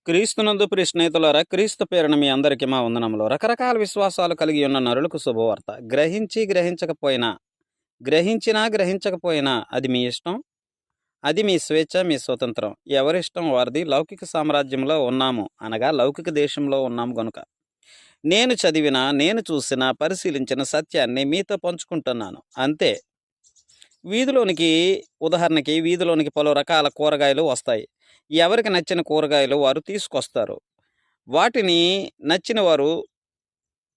క్రీస్తునందు ప్రియ స్నేహితులారా, క్రీస్తు పేరున మీ అందరికీ మా వందనములు. రకరకాల విశ్వాసాలు కలిగి ఉన్న నరులకు శుభవార్త. గ్రహించినా గ్రహించకపోయినా అది మీ ఇష్టం. అది మీ స్వేచ్ఛ, మీ స్వతంత్రం. ఎవరిష్టం వారిది. లౌకిక సామ్రాజ్యంలో ఉన్నాము అనగా లౌకిక దేశంలో ఉన్నాము గనుక నేను చదివిన, నేను చూసిన, పరిశీలించిన సత్యాన్ని మీతో పంచుకుంటున్నాను అంతే. వీధిలోనికి ఉదాహరణకి వీధిలోనికి పలు రకాల కూరగాయలు వస్తాయి. ఎవరికి నచ్చిన కూరగాయలు వారు తీసుకొస్తారు. వాటిని నచ్చిన వారు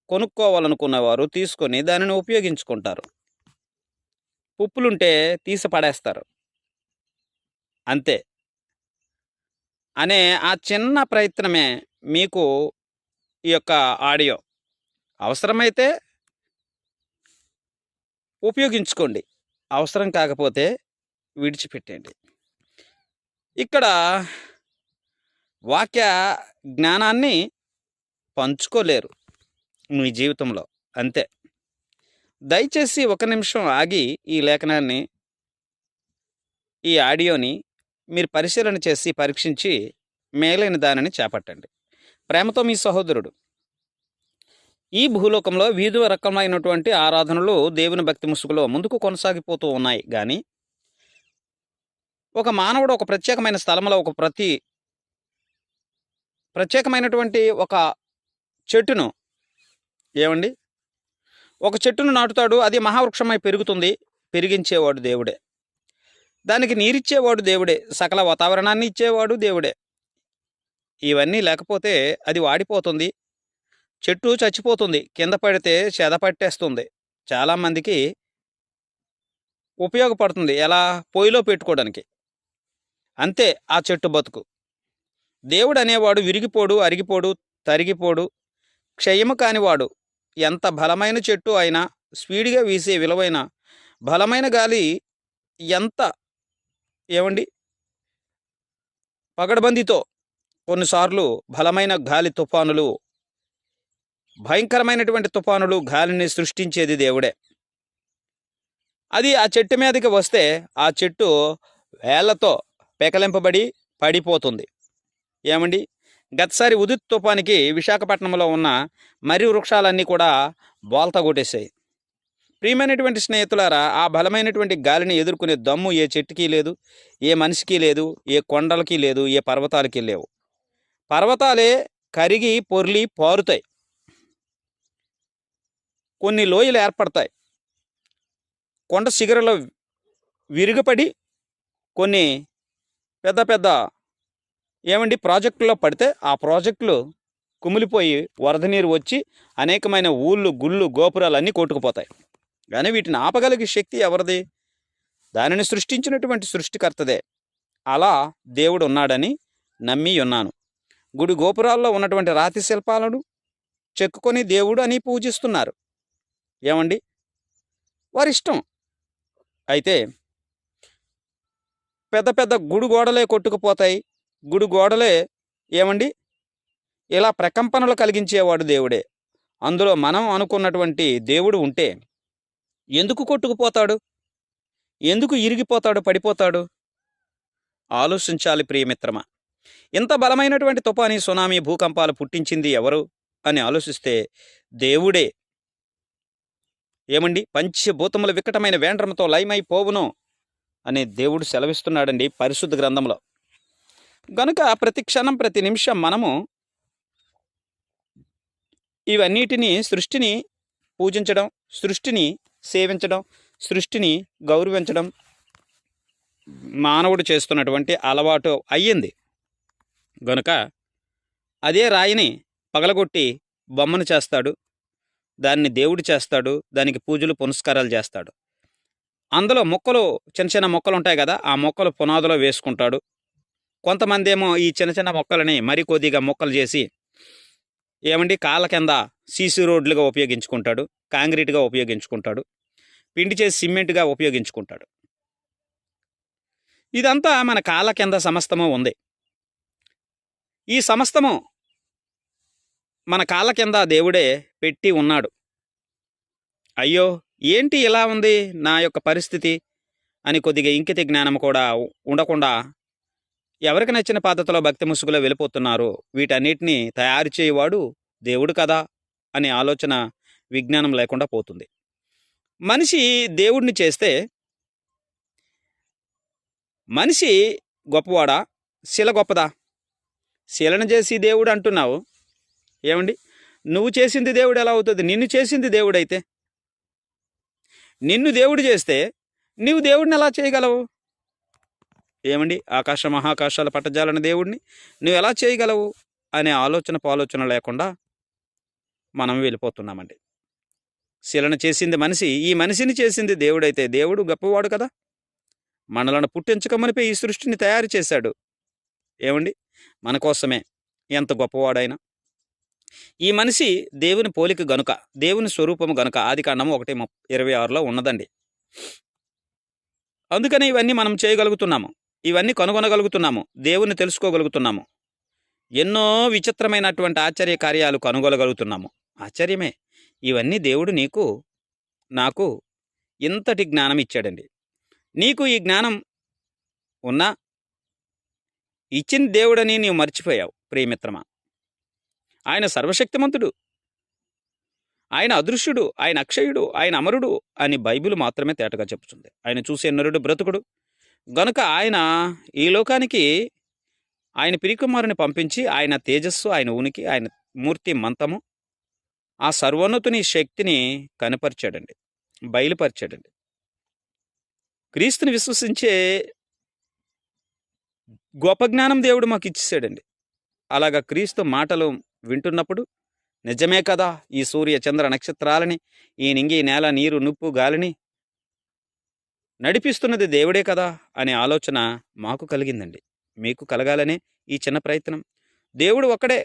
కొనుక్కోవాలనుకున్నవారు తీసుకొని దానిని ఉపయోగించుకుంటారు. ఉప్పులుంటే తీసి పడేస్తారు అంతే. అనే ఆ చిన్న ప్రయత్నమే మీకు ఈ యొక్క ఆడియో. అవసరమైతే ఉపయోగించుకోండి, అవసరం కాకపోతే విడిచిపెట్టండి. ఇక్కడ వాక్య జ్ఞానాన్ని పంచుకోలేరు మీ జీవితంలో అంతే. దయచేసి ఒక నిమిషం ఆగి ఈ లేఖనాన్ని, ఈ ఆడియోని మీరు పరిశీలన చేసి పరీక్షించి మేలైన దానిని చేపట్టండి. ప్రేమతో మీ సహోదరుడు. ఈ భూలోకంలో వివిధ రకమైనటువంటి ఆరాధనలు దేవుని భక్తి ముసుగులో ముందుకు కొనసాగిపోతూ ఉన్నాయి. కానీ ఒక మానవుడు ఒక ప్రత్యేకమైన స్థలంలో ప్రత్యేకమైనటువంటి ఒక చెట్టును ఒక చెట్టును నాటుతాడు. అది మహావృక్షమై పెరుగుతుంది. పెరిగించేవాడు దేవుడే. దానికి నీరిచ్చేవాడు దేవుడే. సకల వాతావరణాన్ని ఇచ్చేవాడు దేవుడే. ఇవన్నీ లేకపోతే అది వాడిపోతుంది. చెట్టు చచ్చిపోతుంది. కింద పడితే చెద పట్టేస్తుంది. చాలామందికి ఉపయోగపడుతుంది. ఎలా? పొయ్యిలో పెట్టుకోవడానికి. అంతే ఆ చెట్టు బతుకు. దేవుడు అనేవాడు విరిగిపోడు, అరిగిపోడు, తరిగిపోడు, క్షయము కానివాడు. ఎంత బలమైన చెట్టు అయినా, స్పీడ్గా వీసే విలువైన బలమైన గాలి ఎంత పగడబందితో కొన్నిసార్లు బలమైన గాలి తుఫానులు, భయంకరమైనటువంటి తుఫానులు, గాలిని సృష్టించేది దేవుడే. అది ఆ చెట్టు మీదకి వస్తే ఆ చెట్టు వేళ్లతో పెకలింపబడి పడిపోతుంది. గతసారి ఉదిత్ తుఫానికి విశాఖపట్నంలో ఉన్న మర్రి వృక్షాలన్నీ కూడా బోల్తా కొట్టేశాయి. ప్రియమైనటువంటి స్నేహితులారా, ఆ బలమైనటువంటి గాలిని ఎదుర్కొనే దమ్ము ఏ చెట్టుకి లేదు, ఏ మనిషికి లేదు, ఏ కొండలకి లేదు, ఏ పర్వతాలకి లేవు. పర్వతాలే కరిగి పొర్లి పారుతాయి. కొన్ని లోయలు ఏర్పడతాయి. కొండ శిఖరాలు విరిగిపడి కొన్ని పెద్ద పెద్ద ప్రాజెక్టుల్లో పడితే ఆ ప్రాజెక్టులు కుమిలిపోయి వరద నీరు వచ్చి అనేకమైన ఊళ్ళు, గుళ్ళు, గోపురాలు అన్నీ కొట్టుకుపోతాయి. కానీ వీటిని ఆపగలిగే శక్తి ఎవరిది? దానిని సృష్టించినటువంటి సృష్టికర్తదే. అలా దేవుడు ఉన్నాడని నమ్మి ఉన్నాను. గుడి గోపురాల్లో ఉన్నటువంటి రాతి శిల్పాలను చెక్కుకొని దేవుడు అని పూజిస్తున్నారు. వారిష్టం. అయితే పెద్ద పెద్ద గుడి గోడలే కొట్టుకుపోతాయి. గుడి గోడలే ఇలా ప్రకంపనలు కలిగించేవాడు దేవుడే. అందులో మనం అనుకున్నటువంటి దేవుడు ఉంటే ఎందుకు కొట్టుకుపోతాడు? ఎందుకు ఇరిగిపోతాడు, పడిపోతాడు? ఆలోచించాలి ప్రియమిత్రమా. ఇంత బలమైనటువంటి తుఫాని, సునామీ, భూకంపాలు పుట్టించింది ఎవరు అని ఆలోచిస్తే దేవుడే. పంచభూతముల వికటమైన వేండ్రముతో లయమైపోవును అని దేవుడు సెలవిస్తున్నాడండి పరిశుద్ధ గ్రంథంలో. గనుక ప్రతి క్షణం, ప్రతి నిమిషం మనము ఇవన్నిటినీ, సృష్టిని పూజించడం, సృష్టిని సేవించడం, సృష్టిని గౌరవించడం మానవుడు చేస్తున్నటువంటి అలవాటు అయ్యింది. గనుక అదే రాయిని పగలగొట్టి బొమ్మను చేస్తాడు, దాన్ని దేవుడు చేస్తాడు, దానికి పూజలు పునస్కారాలు చేస్తాడు. అందులో మొక్కలు, చిన్న చిన్న మొక్కలు ఉంటాయి కదా, ఆ మొక్కలు పునాదిలో వేసుకుంటాడు. కొంతమంది ఏమో ఈ చిన్న చిన్న మొక్కలని మరి కొద్దిగా మొక్కలు చేసి కాళ్ళ కింద సీసీ రోడ్లుగా ఉపయోగించుకుంటాడు, కాంక్రీట్గా ఉపయోగించుకుంటాడు, పిండి చేసి సిమెంట్గా ఉపయోగించుకుంటాడు. ఇదంతా మన కాళ్ళ కింద సమస్తము ఉంది. ఈ సమస్తము మన కాళ్ళ కింద దేవుడే పెట్టి ఉన్నాడు. అయ్యో, ఏంటి ఇలా ఉంది నా యొక్క పరిస్థితి అని కొద్దిగా ఇంకిత జ్ఞానం కూడా ఉండకుండా ఎవరికి నచ్చిన పద్ధతిలో భక్తి ముసుగులో వెళ్ళిపోతున్నారో వీటన్నిటిని తయారు చేయవాడు దేవుడు కదా అనే ఆలోచన, విజ్ఞానం లేకుండా పోతుంది. మనిషి దేవుడిని చేస్తే మనిషి గొప్పవాడా, శిల గొప్పదా? శిలను చేసి దేవుడు అంటున్నావు. ఏమండి, నువ్వు చేసింది దేవుడు ఎలా అవుతుంది? నిన్ను చేసింది దేవుడైతే, నిన్ను దేవుడు చేస్తే నీవు దేవుడిని ఎలా చేయగలవు? ఏమండి, ఆకాశ మహాకాశాల పట్టజాలని దేవుడిని నువ్వు ఎలా చేయగలవు అనే ఆలోచన లేకుండా మనం వెళ్ళిపోతున్నామండి. శిలను చేసింది మనిషి, ఈ మనిషిని చేసింది దేవుడైతే దేవుడు గొప్పవాడు కదా. మనలను పుట్టించకమనిపై ఈ సృష్టిని తయారు చేశాడు. ఏమండి, మన కోసమే. ఎంత గొప్పవాడైనా ఈ మనిషి దేవుని పోలిక గనుక, దేవుని స్వరూపము గనుక ఆదికాండము 1:26లో ఉన్నదండి. అందుకని ఇవన్నీ మనం చేయగలుగుతున్నాము, ఇవన్నీ కనుగొనగలుగుతున్నాము, దేవుని తెలుసుకోగలుగుతున్నాము, ఎన్నో విచిత్రమైనటువంటి ఆశ్చర్య కార్యాలు కనుగొనగలుగుతున్నాము. ఆశ్చర్యమే, ఇవన్నీ దేవుడు నీకు నాకు ఇంతటి జ్ఞానం ఇచ్చాడండి. నీకు ఈ జ్ఞానం ఉన్నా ఇచ్చిన దేవుడని నీవు మర్చిపోయావు ప్రియమిత్రమా. ఆయన సర్వశక్తిమంతుడు, ఆయన అదృశ్యుడు, ఆయన అక్షయుడు, ఆయన అమరుడు అని బైబిల్ మాత్రమే తేటగా చెప్పుతుంది. ఆయన చూసే నరుడు బ్రతుకుడు గనుక ఆయన ఈ లోకానికి ఆయన పిరికుమారుని పంపించి ఆయన తేజస్సు, ఆయన ఉనికి, ఆయన మూర్తి మంతము, ఆ సర్వోన్నతుని శక్తిని కనపరిచాడండి, బయలుపరిచాడండి. క్రీస్తుని విశ్వసించే గొప్ప జ్ఞానం దేవుడు మాకు ఇచ్చేసాడండి. అలాగా క్రీస్తు మాటలు వింటున్నప్పుడు నిజమే కదా, ఈ సూర్య చంద్ర నక్షత్రాలని, ఈ నింగి నేల నీరు నిప్పు గాలిని నడిపిస్తున్నది దేవుడే కదా అనే ఆలోచన మాకు కలిగిందండి. మీకు కలగాలనే ఈ చిన్న ప్రయత్నం. దేవుడు ఒక్కడే.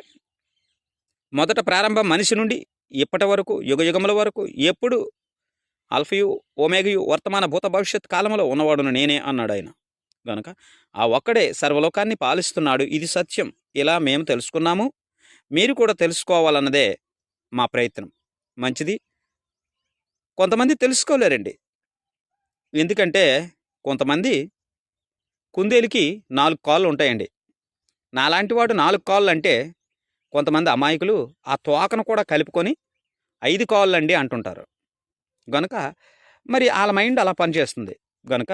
మొదట ప్రారంభం మనిషి నుండి ఇప్పటి వరకు యుగయుగముల వరకు ఎప్పుడు అల్ఫయు ఓమేగయు వర్తమాన భూత భవిష్యత్ కాలంలో ఉన్నవాడును నేనే అన్నాడు ఆయన. గనుక ఆ ఒక్కడే సర్వలోకాన్ని పాలిస్తున్నాడు. ఇది సత్యం. ఇలా మేము తెలుసుకున్నాము, మీరు కూడా తెలుసుకోవాలన్నదే మా ప్రయత్నం. మంచిది. కొంతమంది తెలుసుకోలేరండి. ఎందుకంటే కొంతమంది కుందేలుకి 4 కాళ్ళు ఉంటాయండి. నాలాంటి వాడు 4 కాళ్ళు అంటే కొంతమంది అమాయకులు ఆ తోకను కూడా కలుపుకొని 5 కాళ్ళు అండి అంటుంటారు. గనుక మరి వాళ్ళ మైండ్ అలా పనిచేస్తుంది. గనుక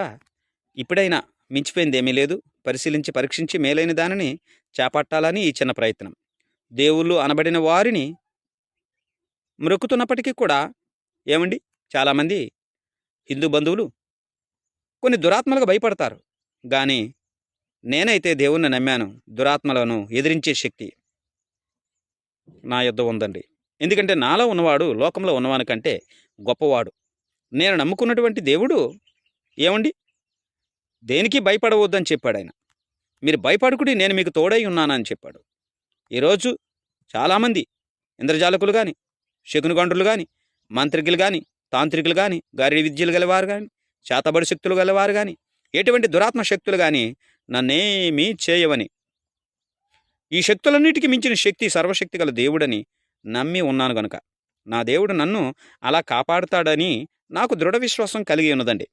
ఇప్పుడైనా మించిపోయింది ఏమీ లేదు. పరిశీలించి పరీక్షించి మేలైన దానిని చేపట్టాలని ఈ చిన్న ప్రయత్నం. దేవుళ్ళు అనబడిన వారిని మ్రొక్కుతున్నప్పటికీ కూడా ఏమండి, చాలామంది హిందూ బంధువులు కొన్ని దురాత్మలకు భయపడతారు. కానీ నేనైతే దేవుణ్ణి నమ్మాను. దురాత్మలను ఎదిరించే శక్తి నా యొద్ద ఉందండి. ఎందుకంటే నాలో ఉన్నవాడు లోకంలో ఉన్నవాని కంటే గొప్పవాడు. నేను నమ్ముకున్నటువంటి దేవుడు ఏమండి, దేనికి భయపడవద్దని చెప్పాడు ఆయన. మీరు భయపడుకుడి, నేను మీకు తోడై ఉన్నానని చెప్పాడు. ఈరోజు చాలామంది ఇంద్రజాలకులు కానీ, శకునిగండ్రులు కానీ, మంత్రికులు కానీ, తాంత్రికులు కానీ, గారి విద్యలు గలవారు కానీ, చేతబడి శక్తులు గలవారు కానీ, ఎటువంటి దురాత్మ శక్తులు కానీ నన్నేమీ చేయవని, ఈ శక్తులన్నిటికీ మించిన శక్తి సర్వశక్తి గల దేవుడని నమ్మి ఉన్నాను గనుక నా దేవుడు నన్ను అలా కాపాడుతాడని నాకు దృఢ విశ్వాసం కలిగి ఉన్నదండి.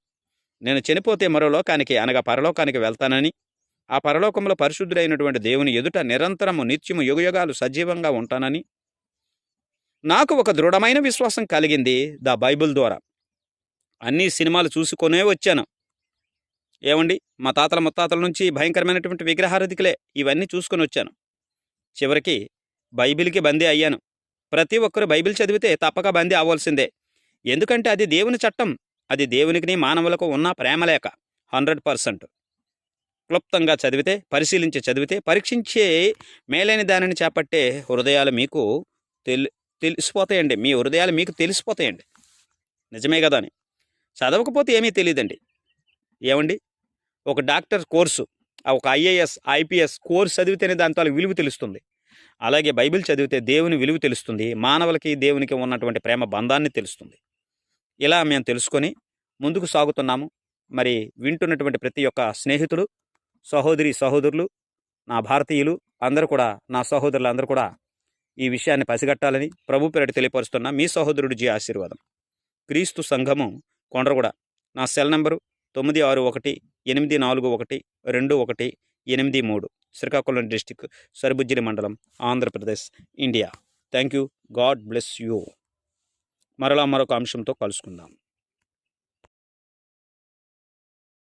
నేను చనిపోతే మరో లోకానికి అనగా పరలోకానికి వెళ్తానని, ఆ పరలోకంలో పరిశుద్ధుడైనటువంటి దేవుని ఎదుట నిరంతరము నిత్యము యుగయుగాలు సజీవంగా ఉంటానని నాకు ఒక దృఢమైన విశ్వాసం కలిగింది ద బైబిల్ ద్వారా. అన్ని సినిమాలు చూసుకొనే వచ్చాను. ఏమండి, మా తాతల ముత్తాతల నుంచి భయంకరమైనటువంటి విగ్రహారాధికులే ఇవన్నీ చూసుకొని వచ్చాను. చివరికి బైబిల్కి బందీ అయ్యాను. ప్రతి ఒక్కరు బైబిల్ చదివితే తప్పక బందీ అవ్వాల్సిందే. ఎందుకంటే అది దేవుని చట్టం. అది దేవునికి మానవులకు ఉన్న ప్రేమలేఖ. 100% క్లుప్తంగా చదివితే, పరిశీలించి చదివితే, పరీక్షించే మేలైన దానిని చేపట్టే హృదయాలు మీకు తెలిసిపోతాయండి. మీ హృదయాలు మీకు తెలిసిపోతాయండి. నిజమే కదా అని చదవకపోతే ఏమీ తెలియదండి. ఏమండి, ఒక డాక్టర్ కోర్సు, ఒక IAS IPS కోర్సు చదివితేనే దాంతో విలువ తెలుస్తుంది. అలాగే బైబిల్ చదివితే దేవుని విలువ తెలుస్తుంది. మానవులకి దేవునికి ఉన్నటువంటి ప్రేమ బంధాన్ని తెలుస్తుంది. ఇలా మేము తెలుసుకొని ముందుకు సాగుతున్నాము. మరి వింటున్నటువంటి ప్రతి ఒక్క స్నేహితుడు, సహోదరులు, నా భారతీయులు అందరూ కూడా, నా సహోదరులు అందరూ కూడా ఈ విషయాన్ని పసిగట్టాలని ప్రభు పేరిట తెలియపరుస్తున్నా. మీ సహోదరుడు జి ఆశీర్వాదం. క్రీస్తు సంఘము కొండ్రగూడ. నా cell number 961 841 21 83 Srikakulam district Sarubujjili మండలం Andhra Pradesh India. Thank you. God bless you. మరలా మరొక అంశంతో కలుసుకుందాం.